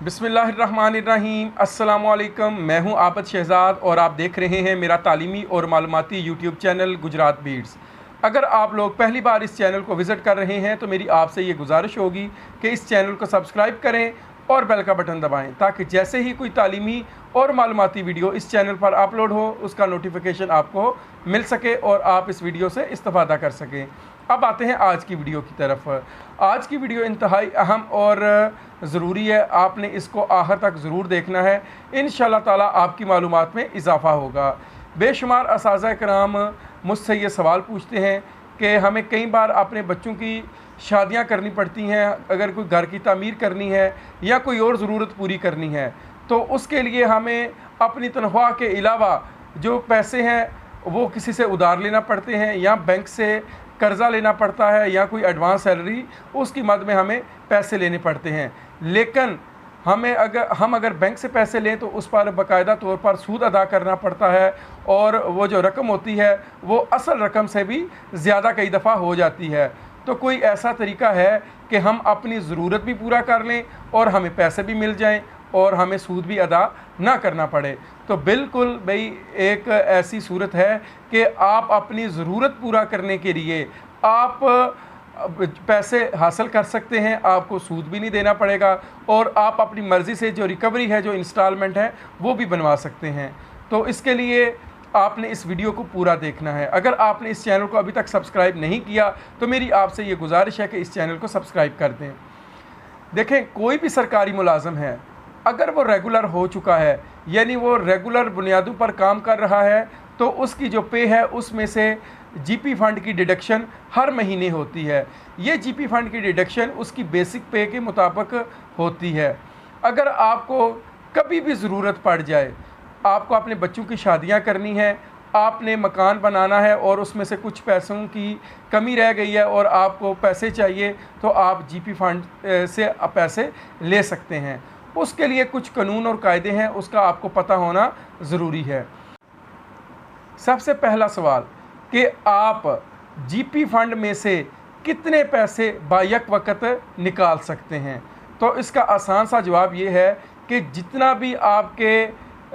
बिस्मिल्लाहिर्रहमानिर्रहीम अस्सलामुअलैकुम। मैं हूं आबद शहजाद और आप देख रहे हैं मेरा तालीमी और मालूमाती यूट्यूब चैनल गुजरात बीट्स। अगर आप लोग पहली बार इस चैनल को विज़िट कर रहे हैं तो मेरी आपसे ये गुजारिश होगी कि इस चैनल को सब्सक्राइब करें और बेल का बटन दबाएं ताकि जैसे ही कोई तालीमी और मालूमाती वीडियो इस चैनल पर अपलोड हो उसका नोटिफिकेशन आपको मिल सके और आप इस वीडियो से इस्तेफ़ादा कर सकें। अब आते हैं आज की वीडियो की तरफ। आज की वीडियो इंतहाई अहम और ज़रूरी है, आपने इसको आखिर तक ज़रूर देखना है। इंशाअल्लाह ताला आपकी मालूमात में इजाफ़ा होगा। बेशुमार असातिज़ा कराम मुझसे ये सवाल पूछते हैं कि हमें कई बार अपने बच्चों की शादियां करनी पड़ती हैं, अगर कोई घर की तामीर करनी है या कोई और ज़रूरत पूरी करनी है तो उसके लिए हमें अपनी तनख्वाह के अलावा जो पैसे हैं वो किसी से उधार लेना पड़ते हैं या बैंक से कर्ज़ा लेना पड़ता है या कोई एडवांस सैलरी उसकी मद में हमें पैसे लेने पड़ते हैं। लेकिन हम अगर बैंक से पैसे लें तो उस पर बाकायदा तौर पर सूद अदा करना पड़ता है और वो जो रकम होती है वो असल रकम से भी ज़्यादा कई दफ़ा हो जाती है। तो कोई ऐसा तरीका है कि हम अपनी ज़रूरत भी पूरा कर लें और हमें पैसे भी मिल जाएं और हमें सूद भी अदा ना करना पड़े? तो बिल्कुल भाई एक ऐसी सूरत है कि आप अपनी ज़रूरत पूरा करने के लिए आप पैसे हासिल कर सकते हैं, आपको सूद भी नहीं देना पड़ेगा और आप अपनी मर्ज़ी से जो रिकवरी है, जो इंस्टॉलमेंट है वो भी बनवा सकते हैं। तो इसके लिए आपने इस वीडियो को पूरा देखना है। अगर आपने इस चैनल को अभी तक सब्सक्राइब नहीं किया तो मेरी आपसे ये गुजारिश है कि इस चैनल को सब्सक्राइब कर दें। देखें, कोई भी सरकारी मुलाज़म है अगर वो रेगुलर हो चुका है यानी वो रेगुलर बुनियादों पर काम कर रहा है तो उसकी जो पे है उसमें से जीपी फ़ंड की डिडक्शन हर महीने होती है। ये जीपी फ़ंड की डिडक्शन उसकी बेसिक पे के मुताबिक होती है। अगर आपको कभी भी ज़रूरत पड़ जाए, आपको अपने बच्चों की शादियां करनी है, आपने मकान बनाना है और उसमें से कुछ पैसों की कमी रह गई है और आपको पैसे चाहिए तो आप जीपी फ़ंड से पैसे ले सकते हैं। उसके लिए कुछ कानून और कायदे हैं, उसका आपको पता होना ज़रूरी है। सबसे पहला सवाल कि आप जीपी फ़ंड में से कितने पैसे बायक वक़्त निकाल सकते हैं? तो इसका आसान सा जवाब ये है कि जितना भी आपके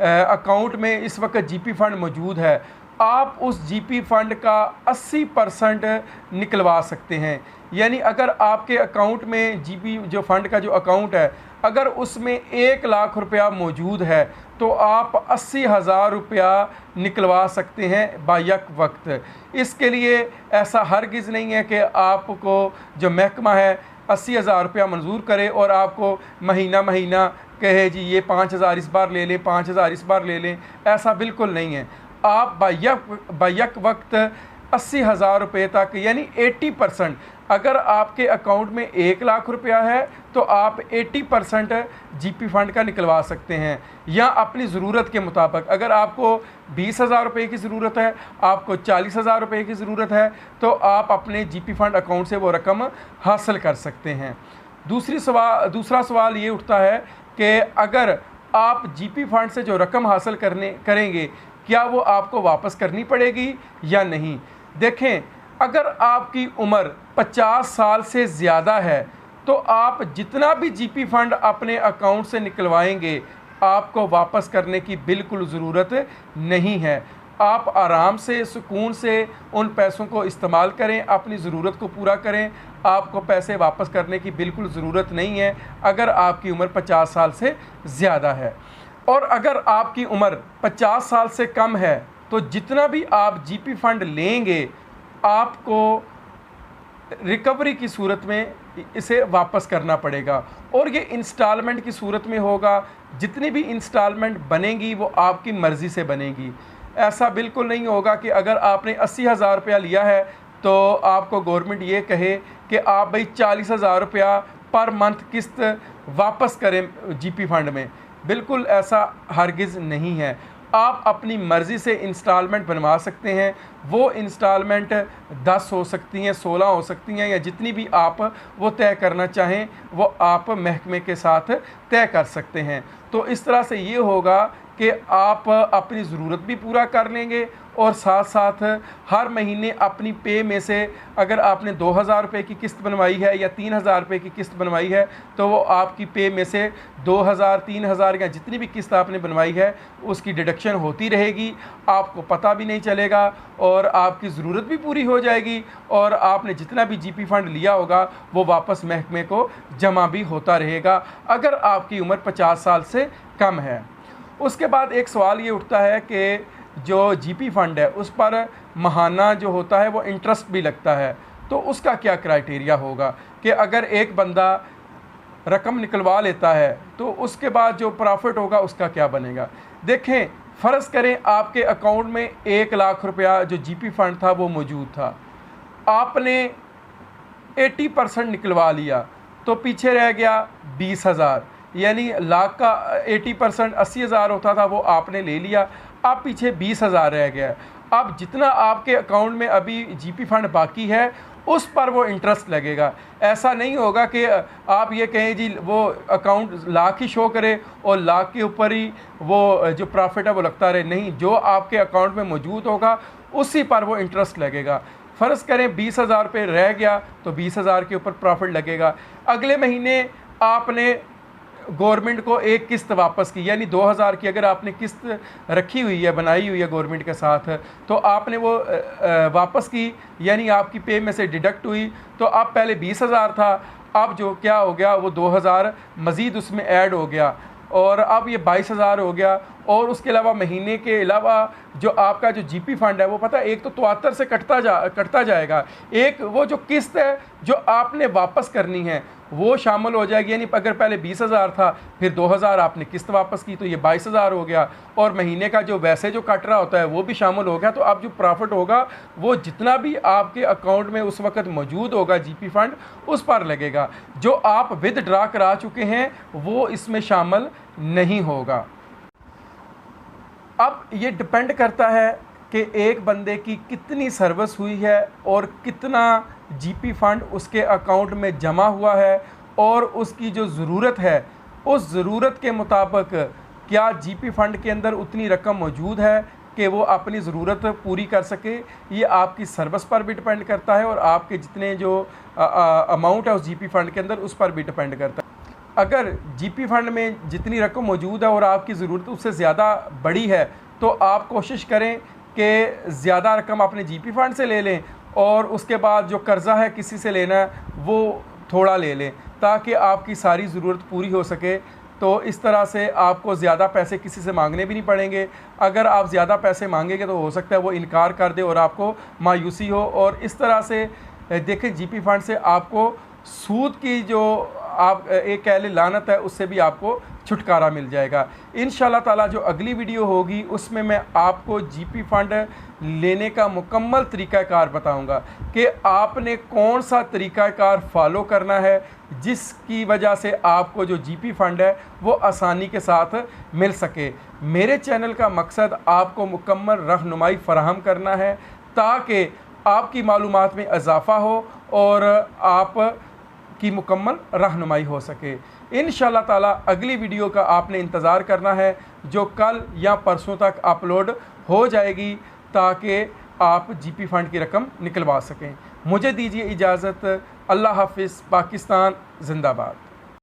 अकाउंट में इस वक्त जीपी फ़ंड मौजूद है आप उस जीपी फ़ंड का 80% निकलवा सकते हैं। यानी अगर आपके अकाउंट में जीपी जो फ़ंड का जो अकाउंट है अगर उसमें 1 लाख रुपया मौजूद है तो आप 80,000 रुपया निकलवा सकते हैं बायक वक्त। इसके लिए ऐसा हरगिज़ नहीं है कि आपको जो महकमा है 80,000 रुपया मंजूर करे और आपको महीना महीना कहे जी ये 5,000 इस बार ले लें, 5,000 इस बार ले लें, ऐसा बिल्कुल नहीं है। आप बायक वक्त 80,000 रुपये तक यानी 80%, अगर आपके अकाउंट में 1 लाख रुपया है तो आप 80% जीपी फ़ंड का निकलवा सकते हैं। या अपनी ज़रूरत के मुताबिक अगर आपको 20,000 रुपये की ज़रूरत है, आपको 40,000 रुपये की ज़रूरत है तो आप अपने जीपी फ़ंड अकाउंट से वो रकम हासिल कर सकते हैं। दूसरा सवाल ये उठता है कि अगर आप जीपी फ़ंड से जो रकम हासिल करेंगे क्या वो आपको वापस करनी पड़ेगी या नहीं? देखें, अगर आपकी उम्र 50 साल से ज़्यादा है तो आप जितना भी जीपी फ़ंड अपने अकाउंट से निकलवाएंगे आपको वापस करने की बिल्कुल ज़रूरत नहीं है। आप आराम से सुकून से उन पैसों को इस्तेमाल करें, अपनी ज़रूरत को पूरा करें, आपको पैसे वापस करने की बिल्कुल ज़रूरत नहीं है अगर आपकी उम्र 50 साल से ज़्यादा है। और अगर आपकी उम्र 50 साल से कम है तो जितना भी आप जीपी फ़ंड लेंगे आपको रिकवरी की सूरत में इसे वापस करना पड़ेगा और ये इंस्टॉलमेंट की सूरत में होगा। जितनी भी इंस्टॉलमेंट बनेंगी वो आपकी मर्ज़ी से बनेगी। ऐसा बिल्कुल नहीं होगा कि अगर आपने 80,000 रुपया लिया है तो आपको गवर्नमेंट ये कहे कि आप भाई 40,000 रुपया पर मंथ किस्त वापस करें जीपी फ़ंड में। बिल्कुल ऐसा हरगिज़ नहीं है। आप अपनी मर्ज़ी से इंस्टॉलमेंट बनवा सकते हैं। वो इंस्टॉलमेंट 10 हो सकती हैं, 16 हो सकती हैं या जितनी भी आप वो तय करना चाहें वो आप महकमे के साथ तय कर सकते हैं। तो इस तरह से ये होगा कि आप अपनी ज़रूरत भी पूरा कर लेंगे और साथ साथ हर महीने अपनी पे में से अगर आपने 2000 रुपये की किस्त बनवाई है या 3000 रुपये की किस्त बनवाई है तो वो आपकी पे में से 2000, 3000 या जितनी भी किस्त आपने बनवाई है उसकी डिडक्शन होती रहेगी, आपको पता भी नहीं चलेगा और आपकी ज़रूरत भी पूरी हो जाएगी और आपने जितना भी जीपी फ़ंड लिया होगा वो वापस महकमे को जमा भी होता रहेगा अगर आपकी उम्र 50 साल से कम है। उसके बाद एक सवाल ये उठता है कि जो जीपी फ़ंड है उस पर माहाना जो होता है वो इंटरेस्ट भी लगता है, तो उसका क्या क्राइटेरिया होगा कि अगर एक बंदा रकम निकलवा लेता है तो उसके बाद जो प्रॉफिट होगा उसका क्या बनेगा। देखें, फ़र्ज़ करें आपके अकाउंट में 1 लाख रुपया जो जीपी फ़ंड था वो मौजूद था, आपने 80% निकलवा लिया तो पीछे रह गया 20,000, यानी लाख का 80% 80,000 होता था वो आपने ले लिया, अब पीछे 20,000 रह गया। अब जितना आपके अकाउंट में अभी जीपी फ़ंड बाकी है उस पर वो इंटरेस्ट लगेगा। ऐसा नहीं होगा कि आप ये कहें जी वो अकाउंट लाख ही शो करे और लाख के ऊपर ही वो जो प्रॉफिट है वो लगता रहे, नहीं, जो आपके अकाउंट में मौजूद होगा उसी पर वो इंटरेस्ट लगेगा। फ़र्ज़ करें 20,000 रुपये रह गया तो 20,000 के ऊपर प्रॉफिट लगेगा। अगले महीने आपने गवर्नमेंट को एक किस्त वापस की, यानी 2000 की अगर आपने किस्त रखी हुई है, बनाई हुई है गवर्नमेंट के साथ, तो आपने वो वापस की, यानी आपकी पे में से डिडक्ट हुई, तो अब पहले 20,000 था, अब जो क्या हो गया वो 2000 मज़ीद उसमें ऐड हो गया और अब ये 22,000 हो गया। और उसके अलावा महीने के अलावा जो आपका जो जीपी फ़ंड है वो पता है एक तो 73 से कटता जाएगा, एक वो जो किस्त है जो आपने वापस करनी है वो शामिल हो जाएगी, यानी अगर पहले 20,000 था फिर 2000 आपने किस्त वापस की तो ये 22,000 हो गया और महीने का जो वैसे जो कट रहा होता है वो भी शामिल हो गया। तो अब जो प्रॉफिट होगा वो जितना भी आपके अकाउंट में उस वक्त मौजूद होगा जीपी फ़ंड उस पर लगेगा, जो आप विदड्रा करा चुके हैं वो इसमें शामिल नहीं होगा। अब ये डिपेंड करता है कि एक बंदे की कितनी सर्विस हुई है और कितना जीपी फ़ंड उसके अकाउंट में जमा हुआ है और उसकी जो ज़रूरत है उस ज़रूरत के मुताबिक क्या जीपी फ़ंड के अंदर उतनी रकम मौजूद है कि वो अपनी ज़रूरत पूरी कर सके। ये आपकी सर्विस पर भी डिपेंड करता है और आपके जितने जो अमाउंट है उस जीपी फ़ंड के अंदर उस पर भी डिपेंड करता है। अगर जीपी फ़ंड में जितनी रकम मौजूद है और आपकी ज़रूरत उससे ज़्यादा बड़ी है तो आप कोशिश करें कि ज़्यादा रकम अपने जीपी फ़ंड से ले लें और उसके बाद जो कर्ज़ा है किसी से लेना है वो थोड़ा ले लें ताकि आपकी सारी ज़रूरत पूरी हो सके। तो इस तरह से आपको ज़्यादा पैसे किसी से मांगने भी नहीं पड़ेंगे। अगर आप ज़्यादा पैसे मांगेंगे तो हो सकता है वो इनकार कर दे और आपको मायूसी हो, और इस तरह से देखें जीपी फ़ंड से आपको सूद की जो आप एक कह लें लानत है उससे भी आपको छुटकारा मिल जाएगा। इंशाल्लाह ताला जो अगली वीडियो होगी उसमें मैं आपको जीपी फ़ंड लेने का मुकम्मल तरीक़ाकार बताऊंगा कि आपने कौन सा तरीक़ाकार फॉलो करना है जिसकी वजह से आपको जो जीपी फ़ंड है वो आसानी के साथ मिल सके। मेरे चैनल का मकसद आपको मुकम्मल रहनुमाई फ़राहम करना है ताकि आपकी मालूमात में इजाफ़ा हो और आप की मुकम्मल रहनुमाई हो सके। इंशाल्लाह ताला अगली वीडियो का आपने इंतज़ार करना है जो कल या परसों तक अपलोड हो जाएगी ताकि आप जीपी फ़ंड की रकम निकलवा सकें। मुझे दीजिए इजाज़त। अल्लाह हाफ़िज़। पाकिस्तान ज़िंदाबाद।